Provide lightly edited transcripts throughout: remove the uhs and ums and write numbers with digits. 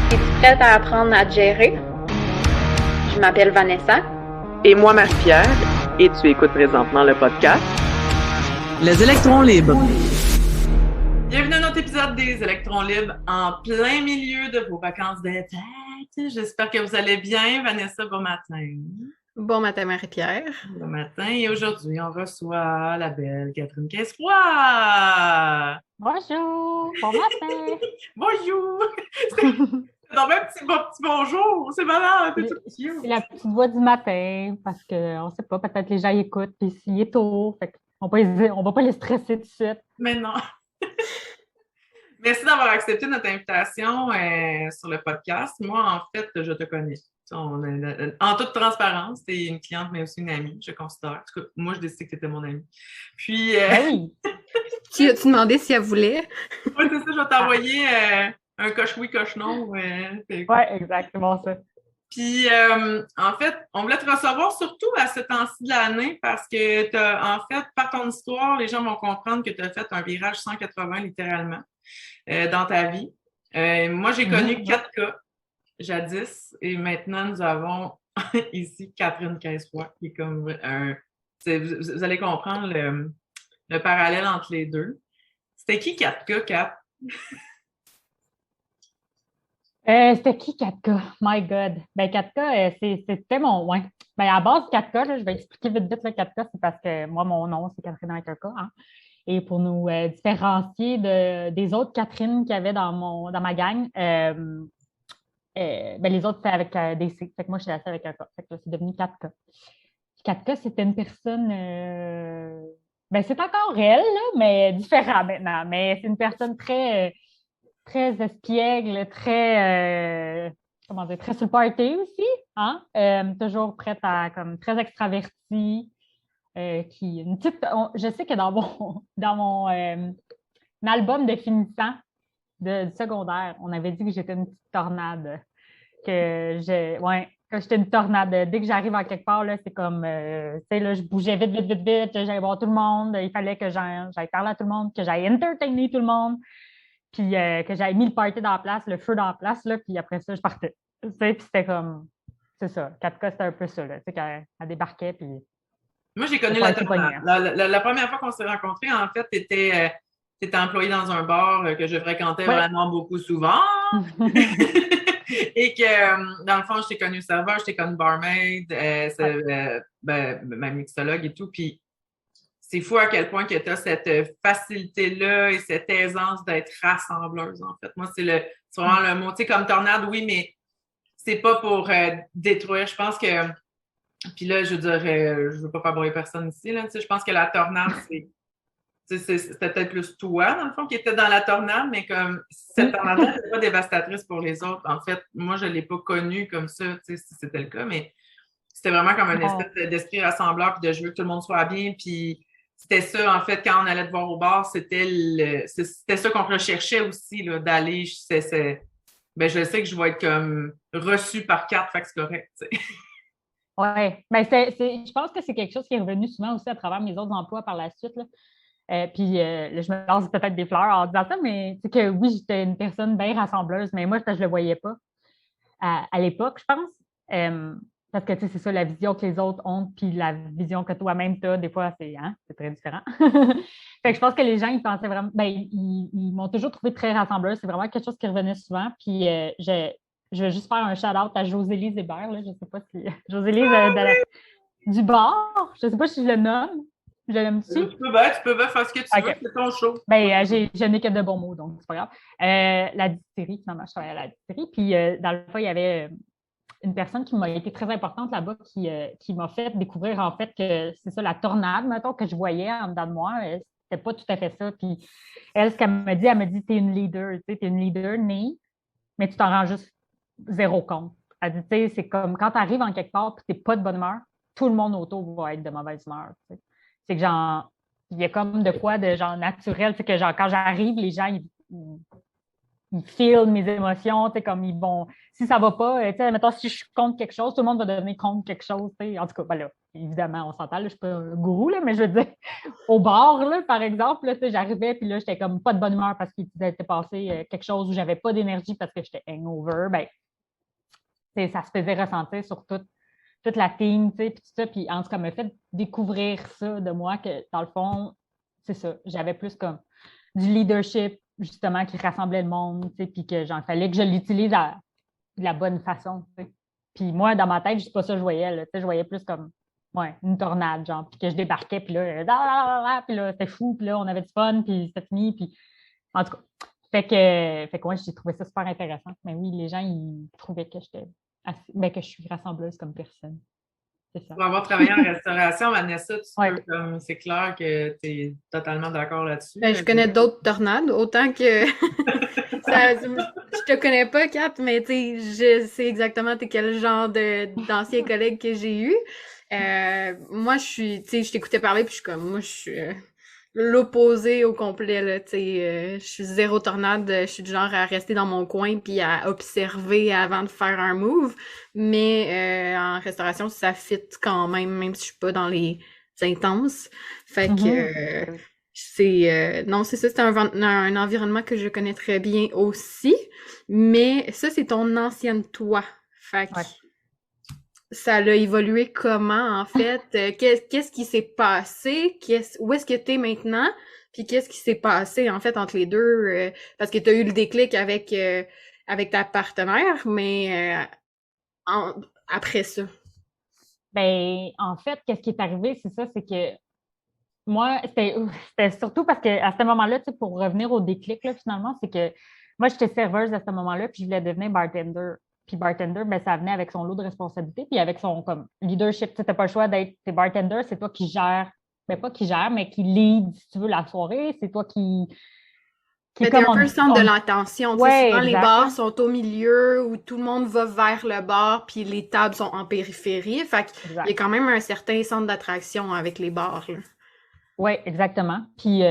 Es-tu prête à apprendre à te gérer? Je m'appelle Vanessa. Et moi, Marie-Pierre, et tu écoutes présentement le podcast Les électrons libres. Bienvenue à notre épisode des électrons libres en plein milieu de vos vacances d'été. J'espère que vous allez bien. Vanessa, bon matin. Bon matin, Marie-Pierre. Bon matin. Et aujourd'hui, on reçoit la belle Catherine Quessois. Bonjour, bon matin. Bonjour. Non, même petit bonjour. C'est malade. C'est la petite voix du matin parce qu'on ne sait pas, peut-être les gens écoutent, puis s'il est tôt, fait on ne va pas les stresser tout de suite. Mais non. Merci d'avoir accepté notre invitation sur le podcast. Moi, en fait, je te connais. En toute transparence, tu es une cliente, mais aussi une amie, je considère. En tout cas, moi, je décide que tu étais mon amie. Puis... oui. Tu as-tu demandé si elle voulait? Oui, c'est ça, je vais t'envoyer un coche-oui, coche-non. Oui, exactement ça. Puis, en fait, on voulait te recevoir surtout à ce temps-ci de l'année parce que, en fait, par ton histoire, les gens vont comprendre que tu as fait un virage 180 littéralement dans ta vie. Moi, j'ai connu 4 cas jadis et maintenant, nous avons ici Catherine Quessois qui est comme vous allez comprendre le parallèle entre les deux. C'était qui 4K, Kat? C'était qui 4K? My God. Ben 4K, c'était mon... Ouais. Ben à base, 4K, là, je vais expliquer vite le 4K, c'est parce que moi, mon nom, c'est Catherine avec un K. Hein? Et pour nous différencier des autres Catherine qu'il y avait dans ma gang, ben les autres, c'était avec des C. Fait que moi, je suis la seule avec un K. Fait que là, c'est devenu 4K. 4K, c'était une personne... Ben c'est encore elle, là, mais différent maintenant. Mais c'est une personne très espiègle, très sur le party aussi, hein? Toujours prête à, comme, très extravertie, je sais que dans mon album de finissant du secondaire, on avait dit que j'étais une petite tornade, que j'étais une tornade. Dès que j'arrive à quelque part, là, c'est comme, tu sais, là, je bougeais vite, j'allais voir tout le monde, il fallait que j'aille parler à tout le monde, que j'aille entertainer tout le monde. Puis que j'avais mis le party dans la place, le feu dans la place, là, puis après ça, je partais. Tu sais, puis c'était comme, c'est ça, 4K, c'était un peu ça, là, tu sais, qu'elle débarquait, puis... Moi, j'ai connu la première fois qu'on s'est rencontrés, en fait, tu étais employée dans un bar que je fréquentais vraiment beaucoup souvent. Et que, dans le fond, je t'ai connu serveur, je t'ai connu barmaid, ma mixologue et tout, puis c'est fou à quel point que tu as cette facilité-là et cette aisance d'être rassembleuse, en fait. Moi, c'est vraiment le mot. Tu sais, comme tornade, oui, mais c'est pas pour détruire. Je pense que... Puis là, je veux dire, je veux pas faire brûler personne ici, là. Tu sais, je pense que la tornade, c'était peut-être plus toi, dans le fond, qui était dans la tornade, mais comme cette tornade-là n'était pas dévastatrice pour les autres. En fait, moi, je l'ai pas connue comme ça, tu sais, si c'était le cas, mais c'était vraiment comme un espèce d'esprit rassembleur, puis de je veux que tout le monde soit bien, puis c'était ça, en fait, quand on allait te voir au bar, c'était ça qu'on recherchait aussi, là, d'aller, ben, je sais que je vais être comme reçue par 4, fait que c'est correct, tu sais. Oui, ben je pense que c'est quelque chose qui est revenu souvent aussi à travers mes autres emplois par la suite, là. Puis là, je me lance peut-être des fleurs en disant ça, mais c'est que oui, j'étais une personne bien rassembleuse, mais moi, je ne le voyais pas à l'époque, je pense. Parce que, tu sais, c'est ça, la vision que les autres ont, puis la vision que toi-même tu as, des fois, c'est très différent. Fait que je pense que les gens, ils pensaient vraiment... Ben, ils m'ont toujours trouvé très rassembleuse. C'est vraiment quelque chose qui revenait souvent. Puis je vais juste faire un shout-out à Josélise Hébert, là. Je ne sais pas si... Josélise du bar. Je ne sais pas si je le nomme. Je l'aime-tu? Tu peux bien faire ce que tu veux. C'est ton show. Ben, je n'ai que de bons mots, donc c'est pas grave. La distillerie, finalement, je travaillais à la distillerie. Puis dans le fond, il y avait... une personne qui m'a été très importante là-bas qui m'a fait découvrir en fait que c'est ça, la tornade, mettons, que je voyais en dedans de moi, c'était pas tout à fait ça. Puis elle, ce qu'elle m'a dit, t'es une leader, tu sais, t'es une leader née, mais tu t'en rends juste zéro compte. Elle dit, tu sais, c'est comme quand tu arrives en quelque part et t'es pas de bonne humeur, tout le monde autour va être de mauvaise humeur. Tu sais. C'est que genre, il y a comme de quoi de genre naturel, c'est que genre quand j'arrive, les gens, ils filent mes émotions, tu sais, comme ils vont... Si ça va pas, tu sais, mettons, si je suis contre quelque chose, tout le monde va devenir contre quelque chose, tu sais. En tout cas, voilà. évidemment, on s'entend, là, je ne suis pas un gourou, là, mais je veux dire, au bar, là, par exemple, là, j'arrivais, puis là, j'étais comme pas de bonne humeur parce qu'il s'était passé quelque chose où j'avais pas d'énergie parce que j'étais hangover. Ben, ça se faisait ressentir sur toute la team, puis tout ça. Puis en tout cas, m'a fait découvrir ça de moi, que dans le fond, c'est ça, j'avais plus comme du leadership, justement, qui rassemblait le monde, puis que j'en fallait que je l'utilise de la bonne façon. T'sais. Puis moi, dans ma tête, c'est pas ça que je voyais. Là, je voyais plus comme une tornade, genre, puis que je débarquais, puis là, c'était fou, puis là, on avait du fun, puis c'était fini, puis en tout cas. Fait que ouais, j'ai trouvé ça super intéressant. Mais oui, les gens, ils trouvaient que que je suis rassembleuse comme personne. C'est ça. Pour avoir travaillé en restauration, Vanessa, c'est clair que tu es totalement d'accord là-dessus. Ben, je connais d'autres tornades, autant que je te connais pas, Kat, mais tu sais, je sais exactement quel genre d'anciens collègues que j'ai eu. Moi, je t'écoutais parler, puis je suis comme, moi, je suis l'opposé au complet, là, tu sais, je suis zéro tornade, je suis du genre à rester dans mon coin puis à observer avant de faire un move, mais en restauration, ça fit quand même si je suis pas dans les intenses. Fait que non, c'est ça, c'est un environnement que je connais très bien aussi, mais ça, c'est ton ancienne toi. Fait que ça a évolué comment, en fait? Qu'est-ce qui s'est passé? Où est-ce que tu es maintenant? Puis qu'est-ce qui s'est passé, en fait, entre les deux? Parce que tu as eu le déclic avec ta partenaire, mais après ça. Ben, en fait, qu'est-ce qui est arrivé, c'est ça, c'est que moi, c'était surtout parce qu'à ce moment-là, pour revenir au déclic, là, finalement, c'est que moi, j'étais serveuse à ce moment-là, puis je voulais devenir bartender. Puis bartender, ben, ça venait avec son lot de responsabilités, puis avec son comme leadership. Tu n'as pas le choix d'être bartender, c'est toi qui gères, ben pas qui gère, mais qui lead, si tu veux, la soirée. C'est toi qui t'es un peu le centre de l'attention. Ouais, souvent, les bars sont au milieu où tout le monde va vers le bar, puis les tables sont en périphérie. Fait qu'il y a quand même un certain centre d'attraction avec les bars. Oui, exactement. Puis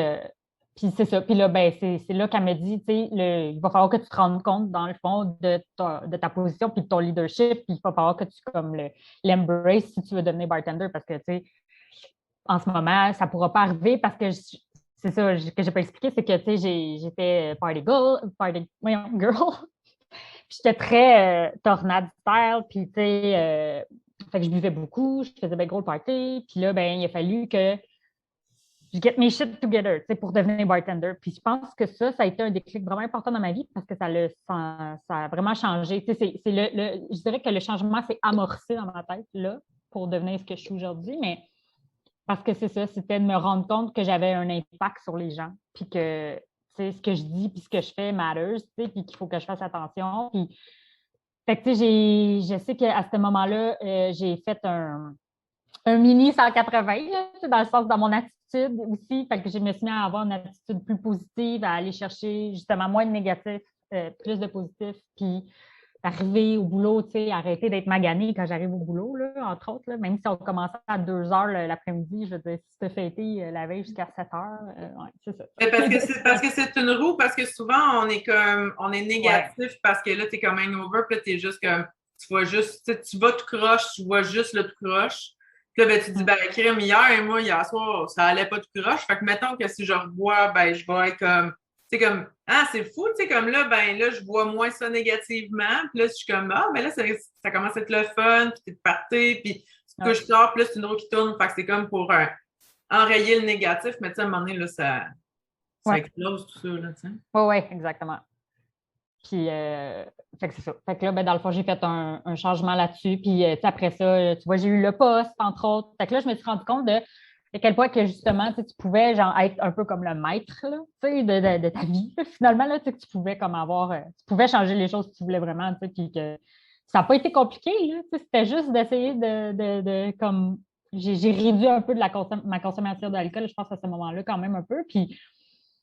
c'est ça. Puis là, ben, c'est là qu'elle me dit, tu sais, il va falloir que tu te rendes compte, dans le fond, de ta position puis de ton leadership. Puis il va falloir que tu comme l'embrace si tu veux devenir bartender parce que, tu sais, en ce moment, ça ne pourra pas arriver parce que c'est ça que j'ai pas expliqué, c'est que, tu sais, j'étais party girl. Puis j'étais très tornade style. Puis, tu sais, fait que je buvais beaucoup, je faisais bien gros le party. Puis là, ben, il a fallu que je get my shit together, tu sais, pour devenir bartender. Puis je pense que ça a été un déclic vraiment important dans ma vie parce que ça a vraiment changé. Tu sais, je dirais que le changement s'est amorcé dans ma tête, là, pour devenir ce que je suis aujourd'hui, mais parce que c'est ça, c'était de me rendre compte que j'avais un impact sur les gens, puis que, tu sais, ce que je dis puis ce que je fais matters, tu sais, puis qu'il faut que je fasse attention. Puis, fait que, tu sais, je sais qu'à ce moment-là, j'ai fait un mini 180, là, dans le sens de mon attitude aussi. Fait que je me suis mis à avoir une attitude plus positive, à aller chercher justement moins de négatif, plus de positif, puis arriver au boulot, tu sais, arrêter d'être maganée quand j'arrive au boulot, là, entre autres, là, même si on commençait à 2 heures l'après-midi, je veux dire, si tu as fêté la veille jusqu'à 7 heures, ouais, c'est ça. Mais parce que c'est une roue, parce que souvent, on est négatif parce que là, tu es comme hangover, puis là, tu es juste comme, tu vas tout croche, tu vois juste le tout croche. Puis là, ben, tu te dis, ben, crème, hier soir, ça allait pas tout croche. Fait que mettons que si je revois, ben, je vais être comme, tu sais, comme, ah, c'est fou, tu sais, comme là, ben, là, je vois moins ça négativement. Puis là, je suis comme, ah, mais là, ça commence à être le fun, puis t'es de party, puis tu te couches tard, puis là, c'est une roue qui tourne. Fait que c'est comme pour enrayer le négatif, mais tu sais, à un moment donné, là, ça explose tout ça, là, tu sais. Oui, exactement. Puis, fait que c'est ça. Fait que là, ben, dans le fond, j'ai fait un changement là-dessus. Puis, après ça, tu vois, j'ai eu le poste, entre autres. Fait que là, je me suis rendu compte de quel point que, justement, tu pouvais genre, être un peu comme le maître là, de ta vie. Là, finalement, là, que tu pouvais comme avoir... tu pouvais changer les choses si tu voulais vraiment. Puis que ça n'a pas été compliqué. Là, c'était juste d'essayer de comme... J'ai réduit un peu de ma consommation d'alcool, je pense, à ce moment-là, quand même un peu. Puis...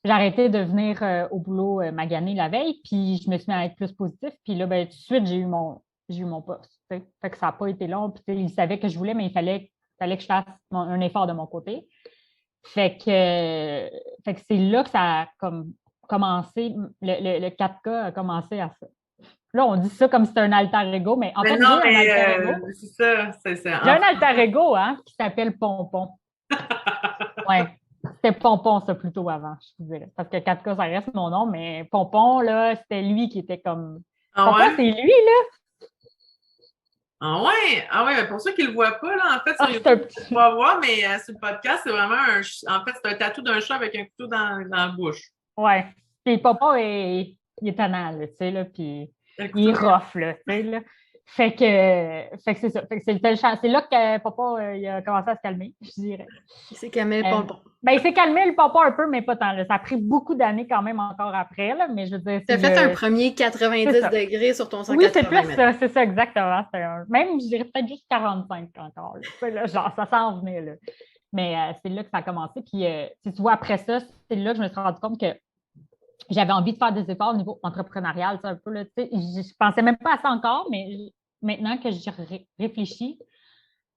j'ai arrêté de venir au boulot maganer la veille, puis je me suis mis à être plus positif. Puis là, ben, tout de suite, j'ai eu mon poste. T'sais. Fait que ça n'a pas été long. Puis ils savaient que je voulais, mais il fallait que je fasse un effort de mon côté. Fait que c'est là que ça a comme commencé, le 4K a commencé à ça. Là, on dit ça comme si c'était un alter ego, mais en Mais fait, non, j'ai un mais alter ego. c'est ça. C'est J'ai un alter ego, hein, qui s'appelle Pompon. Ouais. C'était Pompon, ça, plutôt avant, je vous dirais. Parce que 4K, ça reste mon nom, mais Pompon, là, c'était lui qui était comme... Ah Pompon, ouais? c'est lui, là. Ah ouais, pour ceux qui le voient pas, là, en fait, Ah, sur c'est un YouTube, tu vas voir, mais sur le podcast, c'est vraiment en fait, c'est un tatou d'un chat avec un couteau dans la bouche. Ouais. Puis Pompon, il est étonnant, là, tu sais, là, puis Un il est couteau. rough, là, tu sais, là. Fait que c'est ça. Fait que c'est là que Pompon, il a commencé à se calmer, je dirais. C'est Camille Pompon. Ben, il s'est calmé, le Pompon, un peu, mais pas tant, là. Ça a pris beaucoup d'années quand même encore après, là, mais je veux dire... T'as fait un premier 90 C'est ça. degrés sur ton 180 Oui, c'est plus mètres. ça, c'est ça, exactement. Même, je dirais peut-être juste 45 encore. Là. Tu sais, là, genre, ça s'en venait. Là. Mais c'est là que ça a commencé. Puis, tu vois, après ça, c'est là que je me suis rendu compte que j'avais envie de faire des efforts au niveau entrepreneurial. Un peu, là, tu sais. Je pensais même pas à ça encore, mais maintenant que j'y réfléchis,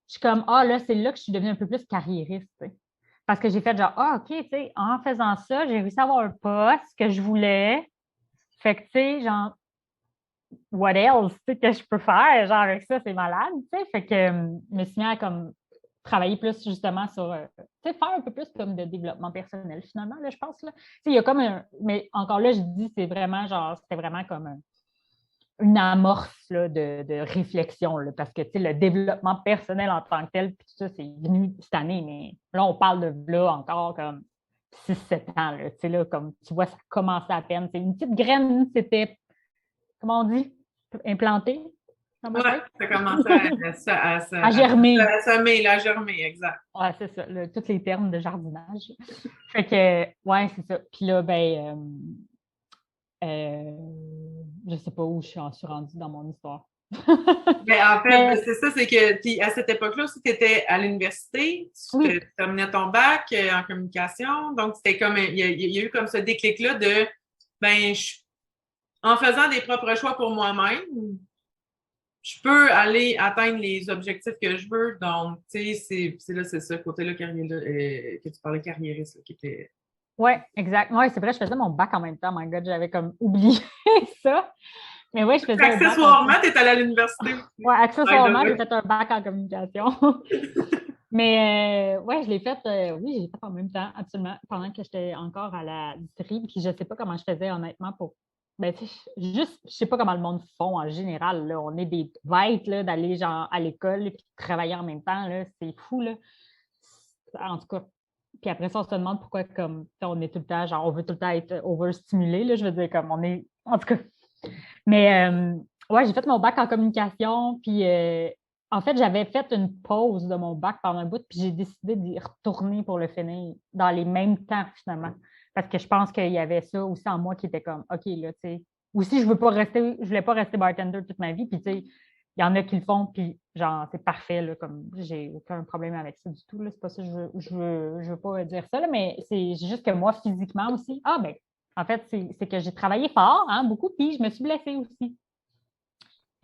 je suis comme, là, c'est là que je suis devenue un peu plus carriériste. Tu sais. Parce que j'ai fait genre, OK, tu sais, en faisant ça, j'ai réussi à avoir un poste que je voulais. Fait que, tu sais, genre, what else, tu sais, que je peux faire, genre, avec ça, c'est malade, tu sais. Fait que je me suis mis à, comme, travailler plus, justement, sur, tu sais, faire un peu plus, comme, de développement personnel, finalement, là, je pense, là. Tu sais, il y a comme mais encore là, je dis, c'est vraiment, genre, c'était vraiment comme une amorce, là, de réflexion, là, parce que, tu sais, le développement personnel en tant que tel, puis tout ça, c'est venu cette année, mais là, on parle de là encore, comme, 6-7 ans, là, tu sais, là, comme, tu vois, ça commençait à peine. C'est une petite graine, c'était... Comment on dit? Implanté dans ma Ouais, tête? ça commençait À germer. À semer, là, à germer, exact. Ouais, c'est ça, tous les termes de jardinage. Fait que, ouais, c'est ça. Puis là, ben, je sais pas où je suis rendue dans mon histoire. Mais en fait, c'est ça, c'est que à cette époque-là aussi, tu étais à l'université, tu terminais ton bac en communication, donc c'était comme, il y a eu comme ce déclic-là de, ben, en faisant des propres choix pour moi-même, je peux aller atteindre les objectifs que je veux. Donc, tu sais, c'est ce côté-là que tu parlais carriériste, là, qui était... Oui, exact. Oui, c'est vrai, je faisais mon bac en même temps. My God, j'avais comme oublié ça. Mais oui, je faisais un bac. Accessoirement, tu es allée à l'université aussi. Oui, accessoirement, j'ai fait un bac en communication. Mais oui, je l'ai fait, oui, je l'ai fait en même temps, absolument, pendant que j'étais encore à la distillerie. Puis je ne sais pas comment je faisais, honnêtement, pour. Ben, juste, je ne sais pas comment le monde font en général. Là. On est des bêtes là, d'aller genre à l'école et de travailler en même temps. Là. C'est fou, là. En tout cas. Puis après ça, on se demande pourquoi comme on est tout le temps, genre on veut tout le temps être overstimulé. Là, je veux dire, comme on est. En tout cas. Mais ouais, j'ai fait mon bac en communication, puis en fait, j'avais fait une pause de mon bac pendant un bout, puis j'ai décidé d'y retourner pour le finir dans les mêmes temps, finalement. Parce que je pense qu'il y avait ça aussi en moi qui était comme, OK, là, tu sais, aussi, je voulais pas rester bartender toute ma vie, puis tu sais, il y en a qui le font, puis genre, c'est parfait, là, comme, j'ai aucun problème avec ça du tout, là, c'est pas ça, je veux pas dire ça, là, mais c'est juste que moi, physiquement aussi, ben, en fait, c'est que j'ai travaillé fort, hein, beaucoup, puis je me suis blessée aussi.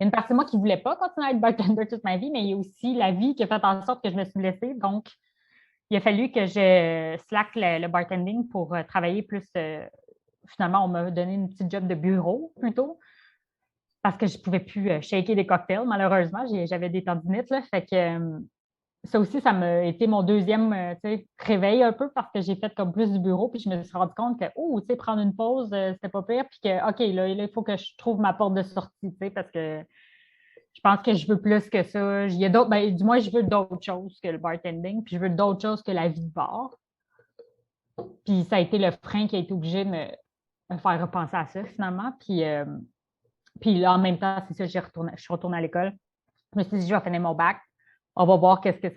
Il y a une partie de moi qui ne voulait pas continuer à être bartender toute ma vie, mais il y a aussi la vie qui a fait en sorte que je me suis blessée. Donc, il a fallu que je slack le bartending pour travailler plus. Finalement, on m'a donné une petite job de bureau plutôt parce que je ne pouvais plus shaker des cocktails, malheureusement. J'avais des tendinites. Là, fait que ça aussi, ça m'a été mon deuxième réveil un peu parce que j'ai fait comme plus du bureau, puis je me suis rendu compte que, prendre une pause, c'était pas pire, puis que, OK, là, il faut que je trouve ma porte de sortie, parce que je pense que je veux plus que ça. Il y a d'autres, ben, du moins, je veux d'autres choses que le bartending, puis je veux d'autres choses que la vie de bar. Puis ça a été le frein qui a été obligé de me faire repenser à ça, finalement. Puis là, en même temps, c'est ça, je suis retournée à l'école. Je me suis dit, je vais finir mon bac. On va voir qu'est-ce qu'il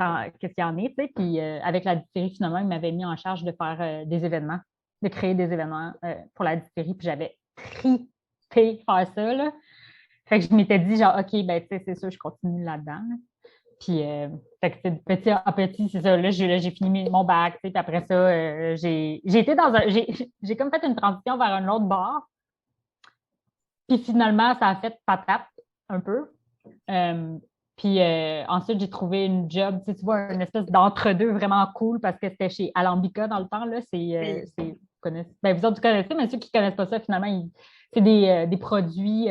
y en est, tu sais. Puis avec la distillerie, finalement, ils m'avaient mis en charge de faire des événements, de créer des événements pour la distillerie. Puis j'avais tripé faire ça, là. Fait que je m'étais dit, genre, OK, ben, tu sais, c'est ça, je continue là-dedans. Là. Puis, fait que petit à petit, c'est ça, là, j'ai fini mon bac, tu sais. Puis après ça, j'ai été dans j'ai comme fait une transition vers un autre bar. Puis finalement, ça a fait patate un peu. Puis ensuite, j'ai trouvé une job, tu vois, une espèce d'entre-deux vraiment cool parce que c'était chez Alambica dans le temps. Là, c'est connaissez. Ben, vous autres, vous connaissez, mais ceux qui ne connaissent pas ça, finalement, c'est des produits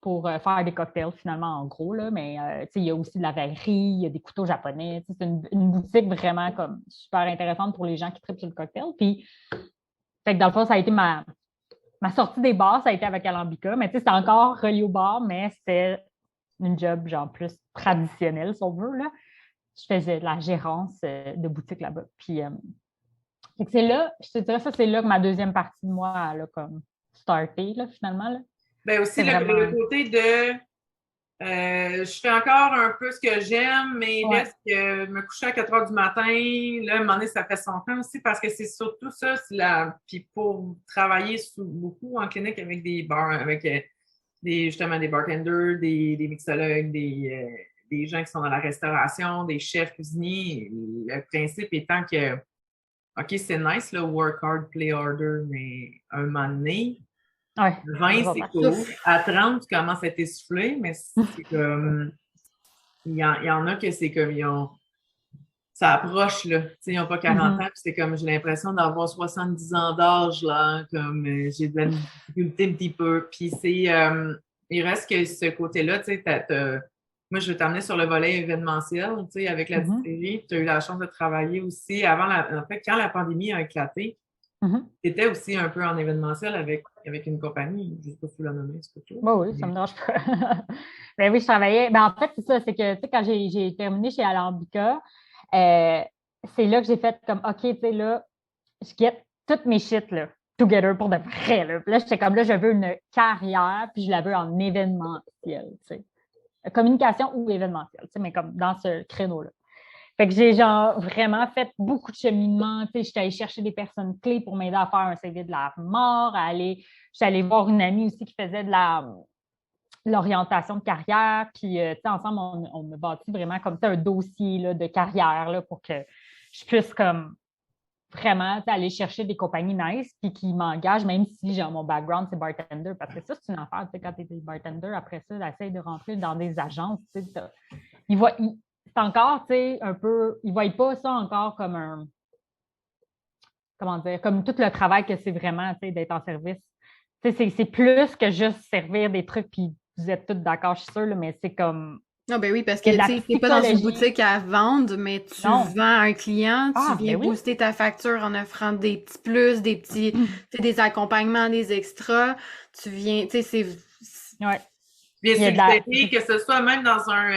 pour faire des cocktails, finalement, en gros. Là, mais il y a aussi de la verrerie, il y a des couteaux japonais. C'est une boutique vraiment comme super intéressante pour les gens qui trippent sur le cocktail. Puis, fait que dans le fond, ça a été ma sortie des bars, ça a été avec Alambica. Mais c'était encore relié au bar, mais c'était une job genre plus traditionnelle, si on veut. Là. Je faisais de la gérance de boutique là-bas. Puis, c'est là, je te dirais, ça, c'est là que ma deuxième partie de moi a comme starté, là, finalement. Là. Ben aussi, le côté de je fais encore un peu ce que j'aime, mais reste que me coucher à 4 heures du matin, là, à un moment donné, ça fait son temps aussi, parce que c'est surtout ça, puis pour travailler beaucoup en clinique avec des bars, avec justement des bartenders, des mixologues, des gens qui sont dans la restauration, des chefs cuisiniers, le principe étant que OK, c'est nice, le work hard, play harder, mais un moment donné, 20, c'est cool. À 30, tu commences à t'essouffler, mais c'est comme... Il y en a que c'est comme... ça approche, là. Tu sais, ils n'ont pas 40 ans, puis c'est comme... J'ai l'impression d'avoir 70 ans d'âge, là. Comme j'ai de la difficulté un petit peu. Puis c'est... il reste que ce côté-là, tu sais, moi, je vais t'amener sur le volet événementiel, tu sais, avec la série. Tu as eu la chance de travailler aussi avant en fait, quand la pandémie a éclaté, tu étais aussi un peu en événementiel avec une compagnie. Je ne sais pas si tu la nommer, c'est pas tout. Oui, ça me dérange pas. Ben oui, je travaillais. Ben, en fait, c'est ça, c'est que, tu sais, quand j'ai terminé chez Alambica, c'est là que j'ai fait comme, OK, tu sais, là, je get toutes mes shit, là, together pour de vrai, là. Puis là, j'étais comme, là, je veux une carrière, puis je la veux en événementiel, tu sais. Communication ou événementiel, tu sais, mais comme dans ce créneau-là. Fait que j'ai genre vraiment fait beaucoup de cheminement, tu sais, j'étais allée chercher des personnes clés pour m'aider à faire un CV de la mort, j'étais allée voir une amie aussi qui faisait de l'orientation de carrière, puis tu sais, ensemble, on me bâtit vraiment comme ça un dossier là, de carrière là, pour que je puisse comme vraiment aller chercher des compagnies nice puis qui m'engagent, même si genre, mon background, c'est bartender. Parce que ça, c'est une affaire. Tu sais, quand tu es bartender, après ça, essaye de rentrer dans des agences. Tu sais, c'est encore, tu sais, un peu... Ils ne voient pas ça encore comme un... Comment dire? Comme tout le travail que c'est vraiment, tu sais, d'être en service. Tu sais, c'est plus que juste servir des trucs puis vous êtes tous d'accord, je suis sûre, là, mais c'est comme... Non, ben oui, parce que tu n'es pas dans une boutique à vendre, mais tu vends à un client, tu viens booster ta facture en offrant des petits plus, des petits, des accompagnements, des extras. Tu viens, tu sais, c'est... Ouais. Bien sûr, que ce soit même dans un...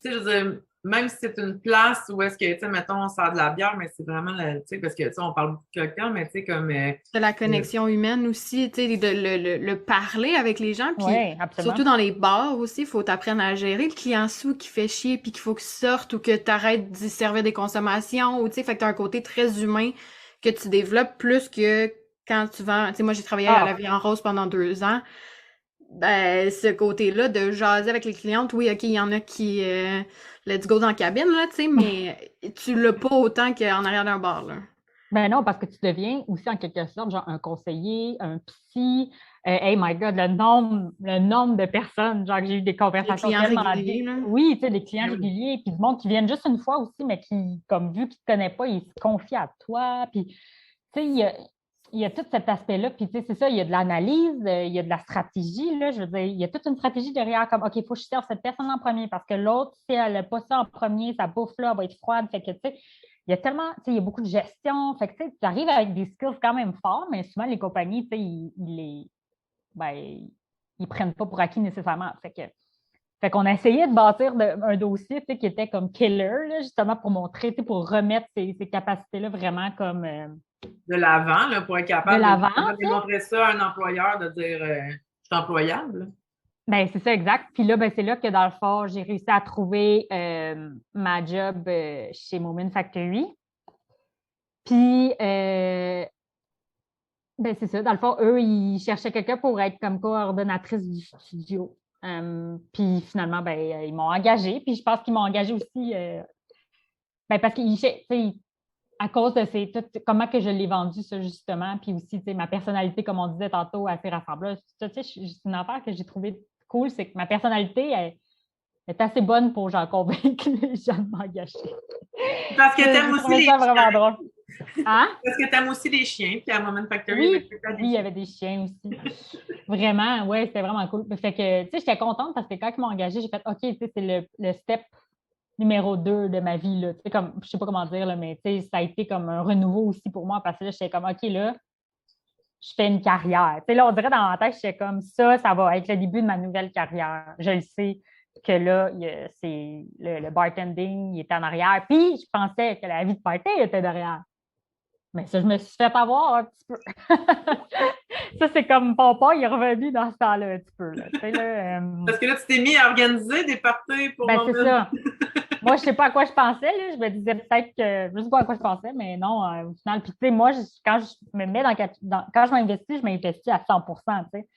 tu sais, je veux dire, même si c'est une place où est-ce que, tu sais, mettons, on sert de la bière, mais c'est vraiment, tu sais, parce que, tu sais, on parle beaucoup de cocktail, mais tu sais, comme... de la connexion humaine aussi, tu sais, le parler avec les gens, puis surtout dans les bars aussi, il faut t'apprendre à gérer le client sous qui fait chier, puis qu'il faut qu'il sorte ou que tu arrêtes d'y servir des consommations, ou tu sais, fait que tu as un côté très humain que tu développes plus que quand tu vends... Tu sais, moi, j'ai travaillé à la Vie en Rose pendant 2 ans. Ben, ce côté-là de jaser avec les clientes, oui, OK, il y en a qui... let's go dans la cabine, là, tu sais, mais tu l'as pas autant qu'en arrière d'un bar, là. Ben non, parce que tu deviens aussi, en quelque sorte, genre un conseiller, un psy. Hey, my God, le nombre de personnes, genre que j'ai eu des conversations tellement réguliers, là. Oui, tu sais, des clients réguliers, puis du monde qui viennent juste une fois aussi, mais qui, comme vu qu'ils te connaissent pas, ils se confient à toi, puis, tu sais, il y a tout cet aspect-là, puis tu sais, c'est ça, il y a de l'analyse, il y a de la stratégie, là, je veux dire, il y a toute une stratégie derrière, comme, OK, il faut que je serve cette personne en premier, parce que l'autre, si elle n'a pas ça en premier, sa bouffe-là va être froide, fait que, tu sais, il y a tellement, tu sais, il y a beaucoup de gestion, fait que, tu sais, tu arrives avec des skills quand même forts, mais souvent, les compagnies, tu sais, ils prennent pas pour acquis nécessairement, fait qu'on a essayé de bâtir un dossier, tu sais, qui était comme killer, là, justement, pour montrer, tu sais, pour remettre ces capacités-là vraiment comme... de l'avant, là, pour être capable de démontrer ça à un employeur, de dire je suis employable. Ben, c'est ça, exact. Puis là, ben, c'est là que dans le fond, j'ai réussi à trouver ma job chez Moomin Factory. Puis, ben, c'est ça. Dans le fond, eux, ils cherchaient quelqu'un pour être comme coordonnatrice du studio. Puis finalement, ben, ils m'ont engagée. Puis je pense qu'ils m'ont engagée aussi ben, parce qu'ils à cause de comment que je l'ai vendu, ça, justement, puis aussi, ma personnalité, comme on disait tantôt, assez rassembleuse. C'est une affaire que j'ai trouvé cool, c'est que ma personnalité est assez bonne pour, genre, convaincre les gens de m'engager. Parce que t'aimes aussi ça vraiment drôle. Hein? Parce que t'aimes aussi les chiens, puis à Moment Factory, Oui, avec tout le temps des oui, il y chiens. avait des chiens aussi. Vraiment, ouais, c'était vraiment cool. Fait que, tu sais, j'étais contente parce que quand ils m'ont engagée, j'ai fait OK, tu sais, c'est le step numéro 2 de ma vie, là. Tu sais, comme, je sais pas comment dire, là, mais tu sais, ça a été comme un renouveau aussi pour moi parce que là, j'étais comme OK, là, je fais une carrière. Tu sais, là, on dirait dans ma tête, j'étais comme ça va être le début de ma nouvelle carrière. Je le sais que là, c'est le bartending, il est en arrière. Puis, je pensais que la vie de party était derrière. Mais ça, je me suis fait avoir un petit peu. Ça, c'est comme papa, il est revenu dans ce temps-là un petit peu. Là. Tu sais, là, Parce que là, tu t'es mis à organiser des parties pour ben, c'est Moment. ça. Moi, je ne sais pas à quoi je pensais. Là. Je me disais peut-être que. Je ne sais pas à quoi je pensais, mais non, au final. Puis, tu sais, moi, quand je me mets quand je m'investis, je m'investis à 100 tu sais.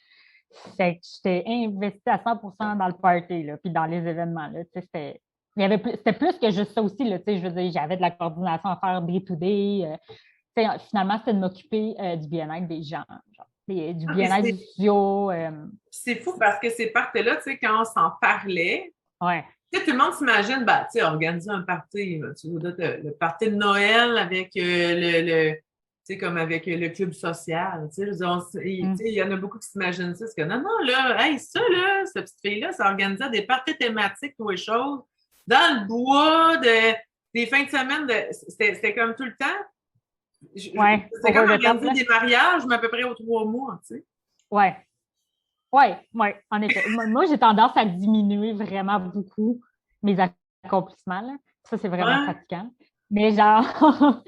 Fait que j'étais investie à 100 dans le party, là, puis dans les événements. Là, tu sais, c'était plus que juste ça aussi. Là, tu sais, je veux dire, j'avais de la coordination à faire day-to-day. Tu sais, finalement, c'était de m'occuper du bien-être des gens, genre, du Ah, puis bien-être du studio. c'est fou parce que ces parties-là, tu sais, quand on s'en parlait, Ouais. tu sais, tout le monde s'imagine, ben, tu sais, organiser un party, là, tu vois, là, le party de Noël avec tu sais, comme avec le club social, tu sais, je veux dire, tu sais, il y en a beaucoup qui s'imaginent ça, c'est que non, non, là, hey, ça, là, cette petite fille-là, ça organisait des parties thématiques, tout les choses, dans le bois, des fins de semaine, c'était comme tout le temps. Ouais. C'est comme Over the top, organiser là. des mariages, mais à peu près aux 3 mois, tu sais. Ouais. Ouais, ouais, en effet. Moi, j'ai tendance à diminuer vraiment beaucoup mes accomplissements, là. Ça, c'est vraiment Ouais, fatigant. Mais genre,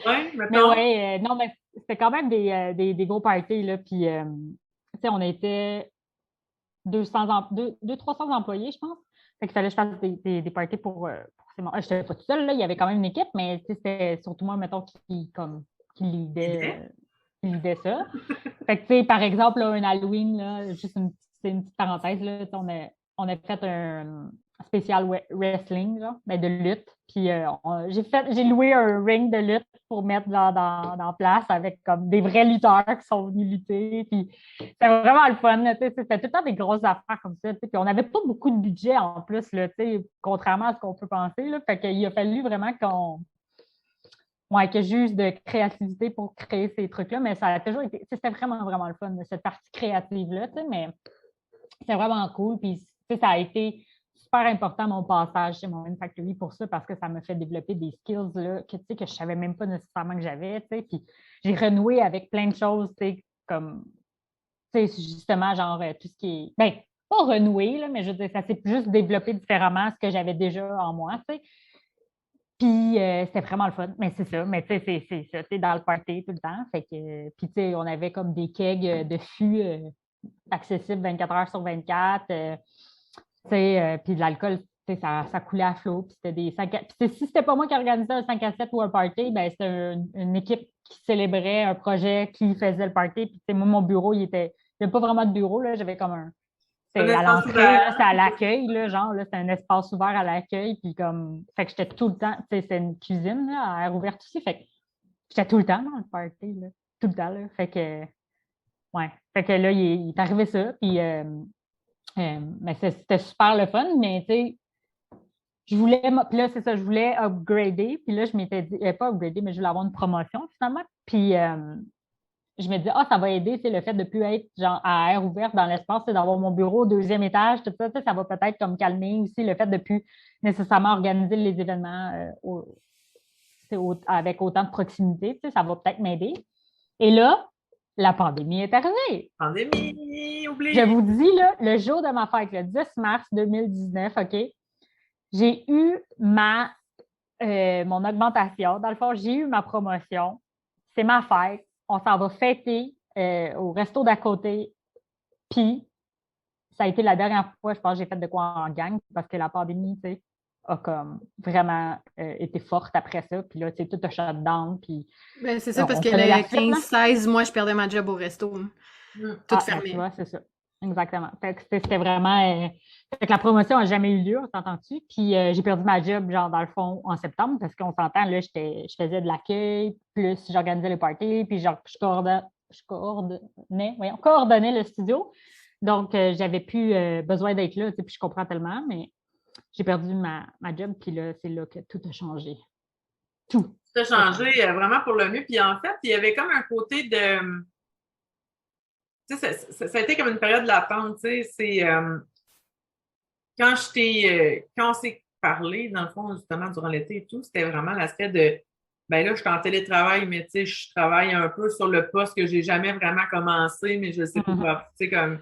ouais, mais mettons. ouais, non, mais c'était quand même des gros parties, là. Puis, tu sais, on était 300 employés, je pense. Fait qu'il fallait que je fasse des parties pour ces membres. Je n'étais pas toute seule, là. Il y avait quand même une équipe, mais tu sais, c'était surtout moi, mettons, qui Idée. leadait ça. Fait que, tu sais, par exemple, là, un Halloween, là, c'est une petite parenthèse, là, tu sais, on a fait un spécial wrestling, genre, ben, de lutte. Puis j'ai loué un ring de lutte pour mettre dans place avec comme des vrais lutteurs qui sont venus lutter. Puis c'était vraiment le fun, là, tu sais, c'était tout le temps des grosses affaires comme ça. Tu sais, puis on n'avait pas beaucoup de budget en plus, là, tu sais, contrairement à ce qu'on peut penser. Là, fait qu'il a fallu vraiment que j'use de créativité pour créer ces trucs-là, mais ça a toujours été, c'était vraiment, vraiment le fun, cette partie créative-là, tu sais, mais c'est vraiment cool. Puis, tu sais, ça a été super important mon passage chez Moment Factory pour ça, parce que ça m'a fait développer des skills là, que, tu sais, que je ne savais même pas nécessairement que j'avais, tu sais. Puis, j'ai renoué avec plein de choses, tu sais, comme, tu sais, justement, genre, tout ce qui est, ben, pas renoué, là, mais je veux dire, ça s'est juste développé différemment ce que j'avais déjà en moi, tu sais. Puis c'était vraiment le fun. Mais c'est ça. Mais tu sais, c'est ça. Tu es dans le party tout le temps. Fait que, puis tu sais, on avait comme des kegs de fûts accessibles 24 heures sur 24. Tu sais, puis de l'alcool, tu sais, ça coulait à flot. Puis c'était des 5 à... Puis si c'était pas moi qui organisais un 5 à 7 ou un party, ben c'était une équipe qui célébrait un projet qui faisait le party. Puis tu sais, moi, mon bureau, il n'y avait pas vraiment de bureau, là. J'avais comme un. Un C'est à espace l'entrée, là, ouvert. c'est à l'accueil, là, genre, là, c'est un espace ouvert à l'accueil, puis comme, fait que j'étais tout le temps, tu sais, c'est une cuisine, là, à air ouverte aussi, fait que j'étais tout le temps dans le party, là, tout le temps, là, fait que, ouais, fait que là, il est arrivé ça, puis, mais c'était super le fun, mais tu sais, puis là, c'est ça, je voulais upgrader, puis là, je m'étais dit, pas upgrader, mais je voulais avoir une promotion, finalement, puis, je me dis, ça va aider, le fait de ne plus être genre à air ouvert dans l'espace, c'est d'avoir mon bureau au 2e étage, tout ça, ça va peut-être comme calmer aussi le fait de ne plus nécessairement organiser les événements avec autant de proximité, ça va peut-être m'aider. Et là, la pandémie est arrivée. Pandémie, Je oublié. vous dis, là, le jour de ma fête, le 10 mars 2019, OK, j'ai eu mon augmentation. Dans le fond, j'ai eu ma promotion. C'est ma fête. On s'en va fêter au resto d'à côté. Puis, ça a été la dernière fois, je pense, que j'ai fait de quoi en gang parce que la pandémie, tu sais, a comme vraiment été forte après ça. Puis là, tu sais, tout a shut down. Puis, Ben, c'est ça, parce on que connaît la le suite, là. 15-16, moi, je perdais ma job au resto. Tout Ben, fermé. tu vois, c'est ça. Exactement. Fait que c'était vraiment. Fait que la promotion n'a jamais eu lieu, on s'entend-tu? Puis j'ai perdu ma job, genre, dans le fond, en septembre, parce qu'on s'entend, là, je faisais de l'accueil, plus j'organisais les parties, puis genre, coordonnais le studio. Donc, j'avais plus besoin d'être là, tu sais, puis je comprends tellement, mais j'ai perdu ma job, puis là, c'est là que tout a changé. Tout. Ça a changé vraiment pour le mieux. Puis en fait, il y avait comme un côté de... Tu sais, ça a été comme une période latente, tu sais. C'est... quand on s'est parlé, dans le fond, justement, durant l'été et tout, c'était vraiment l'aspect de... Ben là, je suis en télétravail, mais tu sais, je travaille un peu sur le poste que j'ai jamais vraiment commencé, mais je sais pas quoi. Tu sais, comme...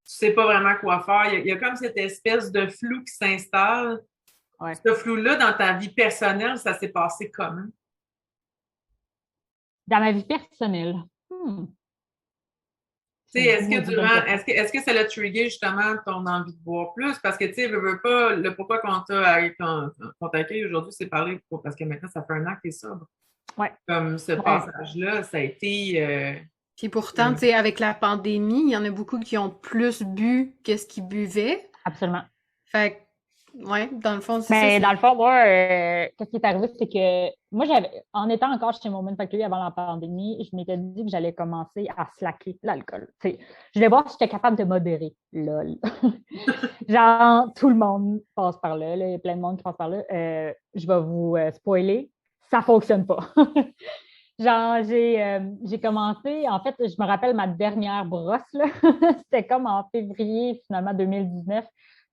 Tu sais pas vraiment quoi faire. Il y a comme cette espèce de flou qui s'installe. Ouais. Ce flou-là, dans ta vie personnelle, ça s'est passé comment? Dans ma vie personnelle. Est-ce que ça l'a trigger justement ton envie de boire plus? Parce que tu sais, veux pas, le pourquoi qu'on t'a contacté aujourd'hui, c'est parler parce que maintenant, ça fait un an que t'es sobre. Ouais. Comme ce passage-là, ça a été. Puis pourtant, tu sais, avec la pandémie, il y en a beaucoup qui ont plus bu que ce qu'ils buvaient. Absolument. Fait que, ouais, dans le fond, c'est Mais ça. dans le fond, moi, qu'est-ce qui est arrivé, c'est que moi, en étant encore chez Moment Factory avant la pandémie, je m'étais dit que j'allais commencer à slacker l'alcool. Je voulais voir si j'étais capable de modérer. Lol. Genre, tout le monde passe par là. Il y a plein de monde qui passe par là. Je vais vous spoiler. Ça ne fonctionne pas. Genre, j'ai commencé, en fait, je me rappelle ma dernière brosse, là. C'était comme en février, finalement, 2019,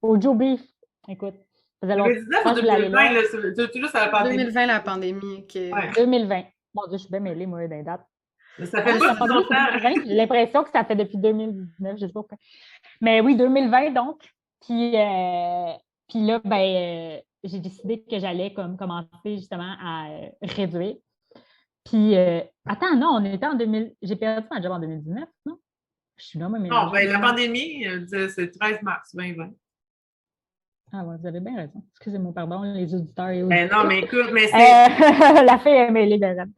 au Joe Beef. Écoute, ça faisait longtemps 2019 que ou je l'allais 2020, là. ça la pandémie. 2020, la pandémie. Okay. Ouais. 2020. Mon Dieu, je suis bien mêlée, moi, des dates. Mais ça fait pas si longtemps. J'ai l'impression que ça fait depuis 2019, je sais pas pourquoi. Mais oui, 2020, donc. Puis là, j'ai décidé que j'allais commencer justement à réduire. Puis, attends, non, on était en 2000. J'ai perdu ma job en 2019, non? Je suis là, mais. Non, la pandémie, c'est 13 mars 2020. Ah ouais, vous avez bien raison. Excusez-moi, pardon, les auditeurs et auditrices. Non, mais écoute, mais c'est... la fille est mêlée de rêve.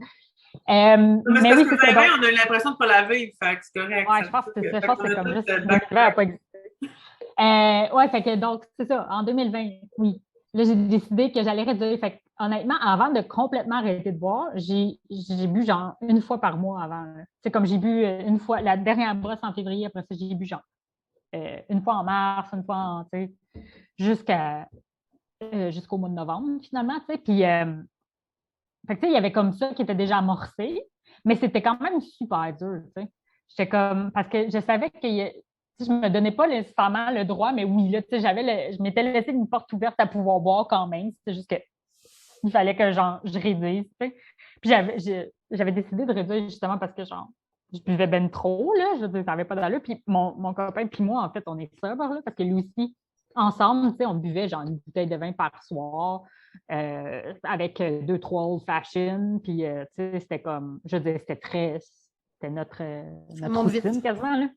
Mais oui, c'est vrai, on a l'impression de ne pas la vivre, fait que c'est correct. Ouais, je pense que c'est ça. Je pense que c'est comme juste n'a pas existé. Ouais, fait que donc, c'est ça, en 2020, oui. Là, j'ai décidé que j'allais réduire. Fait que, honnêtement, avant de complètement arrêter de boire, j'ai bu genre une fois par mois avant. C'est comme j'ai bu une fois, la dernière brosse en février, après ça, j'ai bu genre une fois en mars, une fois en, tu sais, jusqu'au mois de novembre, finalement, tu sais. Puis, fait que, tu sais, il y avait comme ça qui était déjà amorcé, mais c'était quand même super dur, tu sais. J'étais comme, parce que je savais que je ne me donnais pas nécessairement le droit, mais oui, là, tu sais, je m'étais laissé une porte ouverte à pouvoir boire quand même. C'est juste que il fallait que je réduise, tu sais. Puis j'avais décidé de réduire justement parce que genre, je buvais ben trop, là. Je veux dire, ça n'avait pas d'allure. Puis mon copain puis moi, en fait, on est sobre, là, parce que lui aussi, ensemble, tu sais, on buvait genre une bouteille de vin par soir avec 2-3 old fashion. Puis, tu sais, c'était comme, je veux dire, c'était notre routine quasiment, là.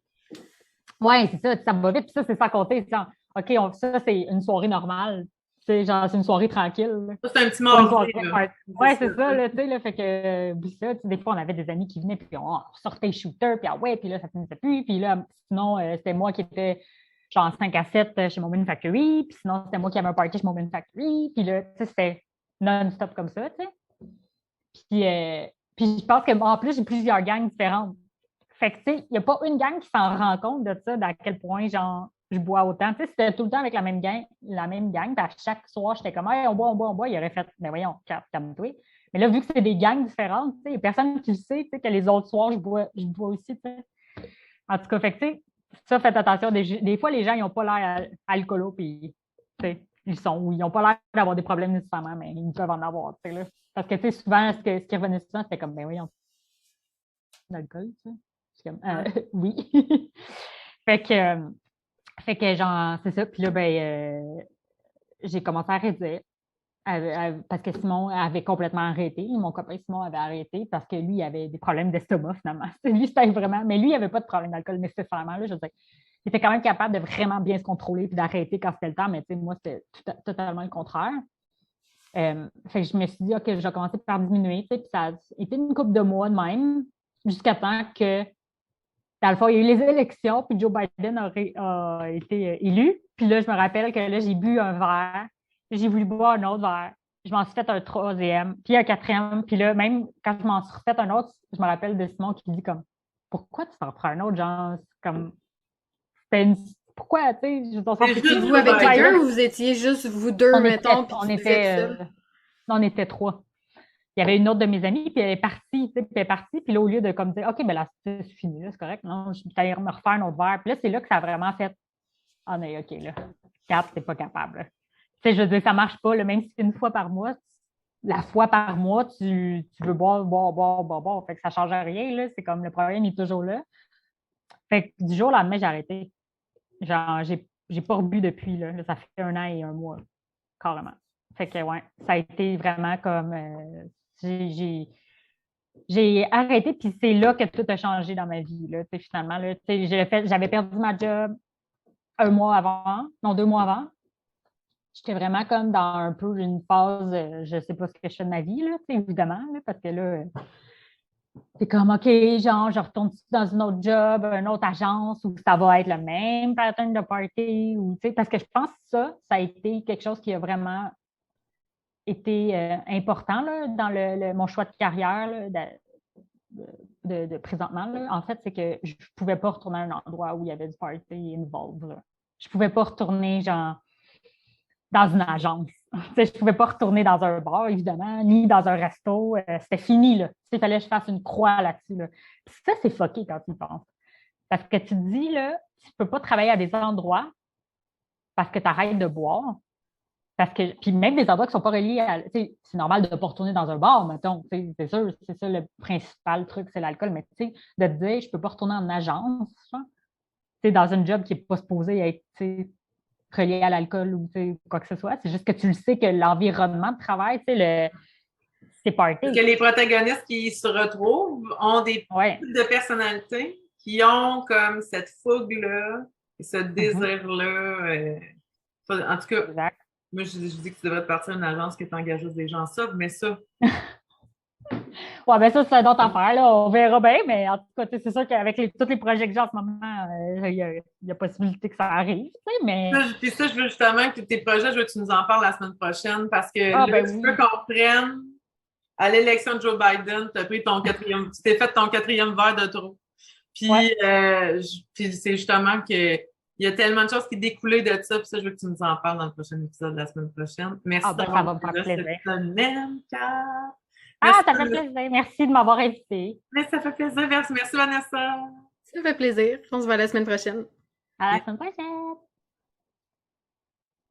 Oui, c'est ça, ça va vite, puis ça, c'est sans compter. OK, ça, c'est une soirée normale. C'est une soirée tranquille. Ça, c'est un petit mardi. Oui, c'est ça, là, tu sais, là, fait que, des fois, on avait des amis qui venaient, puis on sortait shooter, puis puis là, ça finissait plus, puis là, sinon, c'était moi qui étais genre 5 à 7 chez Moment Factory, puis sinon, c'était moi qui avais un party chez Moment Factory, puis là, tu sais, c'était non-stop comme ça, tu sais. Puis je pense qu'en plus, j'ai plusieurs gangs différentes. Fait que, tu sais, il n'y a pas une gang qui s'en rend compte de ça, d'à quel point, genre, je bois autant. Tu sais, c'était tout le temps avec la même gang, puis à chaque soir, j'étais comme, hey, on boit. Il aurait fait, ben voyons, calme-toi. Mais là, vu que c'est des gangs différentes, tu sais, il n'y a personne qui le sait, tu sais, que les autres soirs, je bois aussi, tu sais. En tout cas, fait que, tu sais, ça, faites attention. Des fois, les gens, ils n'ont pas l'air alcoolo, puis, tu sais, ils n'ont pas l'air d'avoir des problèmes nécessairement, mais ils peuvent en avoir, tu sais, là. Parce que, tu sais, souvent, ce qui revenait souvent, c'était comme, ben voyons, l'alcool, tu sais. Oui. fait que genre, c'est ça. Puis là, j'ai commencé à réduire parce que Simon avait complètement arrêté. Mon copain Simon avait arrêté parce que lui, il avait des problèmes d'estomac, finalement. Lui, c'était vraiment... Mais lui, il n'avait pas de problème d'alcool nécessairement. Là, je veux dire, il était quand même capable de vraiment bien se contrôler puis d'arrêter quand c'était le temps. Mais tu sais, moi, c'était totalement le contraire. Fait que je me suis dit, OK, je vais commencer par diminuer. Puis ça a été une couple de mois de même jusqu'à temps que dans le fond, il y a eu les élections, puis Joe Biden a été élu. Puis là, je me rappelle que là, j'ai bu un verre, j'ai voulu boire un autre verre. Je m'en suis fait un troisième, puis un quatrième. Puis là, même quand je m'en suis refait un autre, je me rappelle de Simon qui dit comme « Pourquoi tu t'en prends un autre? » Genre, comme... Pourquoi, tu sais? Vous avec quelqu'un ou vous étiez juste vous deux, mettons, puis on était trois. il y avait une autre de mes amies, puis elle est partie, tu sais, puis elle est partie, puis là, au lieu de comme dire, OK, ben là, c'est fini, là, c'est correct, non, je suis allée me refaire un autre verre. Puis là, c'est là que ça a vraiment fait, ah, mais OK, là, 4, t'es pas capable. Là. Tu sais, je veux dire, ça marche pas, là, même si c'est une fois par mois, la fois par mois, tu veux boire. Fait que ça change rien, là, c'est comme le problème est toujours là. Fait que du jour au lendemain, j'ai arrêté. Genre, j'ai pas rebu depuis, là. Là, ça fait 1 an et 1 mois, carrément. Fait que, ouais, ça a été vraiment comme, j'ai arrêté, puis c'est là que tout a changé dans ma vie. Là, finalement, là, j'avais perdu ma job 1 mois avant, non, 2 mois avant. J'étais vraiment comme dans un peu une phase, je ne sais pas ce que je fais de ma vie, là, évidemment, là, parce que là, c'est comme, OK, genre, je retourne dans une autre job, une autre agence où ça va être le même pattern de party, ou, parce que je pense que ça a été quelque chose qui a vraiment été important là, dans mon choix de carrière là, de présentement. Là. En fait, c'est que je ne pouvais pas retourner à un endroit où il y avait du party involved. Là. Je ne pouvais pas retourner genre dans une agence. Je ne pouvais pas retourner dans un bar, évidemment, ni dans un resto. C'était fini. Là. Il fallait que je fasse une croix là-dessus. Là. Puis ça, c'est fucké quand tu y penses. Parce que tu te dis, là, tu ne peux pas travailler à des endroits parce que tu arrêtes de boire. Parce que, puis même des endroits qui ne sont pas reliés à. C'est normal de ne pas retourner dans un bar, mettons. C'est sûr, c'est ça le principal truc, c'est l'alcool. Mais de te dire, je ne peux pas retourner en agence, dans une job qui n'est pas supposée être relié à l'alcool ou quoi que ce soit. C'est juste que tu le sais que l'environnement de travail, c'est party. Parce que les protagonistes qui se retrouvent ont des types de personnalités qui ont comme cette fougue-là, ce désir-là. En tout cas, exact. Moi, je dis que tu devrais partir à une agence qui t'engage des gens ça, mais ça. Oui, bien ça, c'est une autre affaire, là. On verra bien, mais en tout cas, c'est sûr qu'avec tous les projets que j'ai en ce moment, il y a possibilité que ça arrive, mais... Puis ça, je veux justement que tes projets, je veux que tu nous en parles la semaine prochaine, parce que tu veux qu'on prenne à l'élection de Joe Biden, tu t'es fait ton 4e verre de trop. Puis, puis c'est justement que il y a tellement de choses qui découlaient de ça, puis ça, je veux que tu nous en parles dans le prochain épisode de la semaine prochaine. Merci d'avoir ça va me faire plaisir. cette semaine, ça fait plaisir. Merci de m'avoir invité. Mais ça fait plaisir. Merci Vanessa. Ça fait plaisir. On se voit la semaine prochaine. À la semaine prochaine.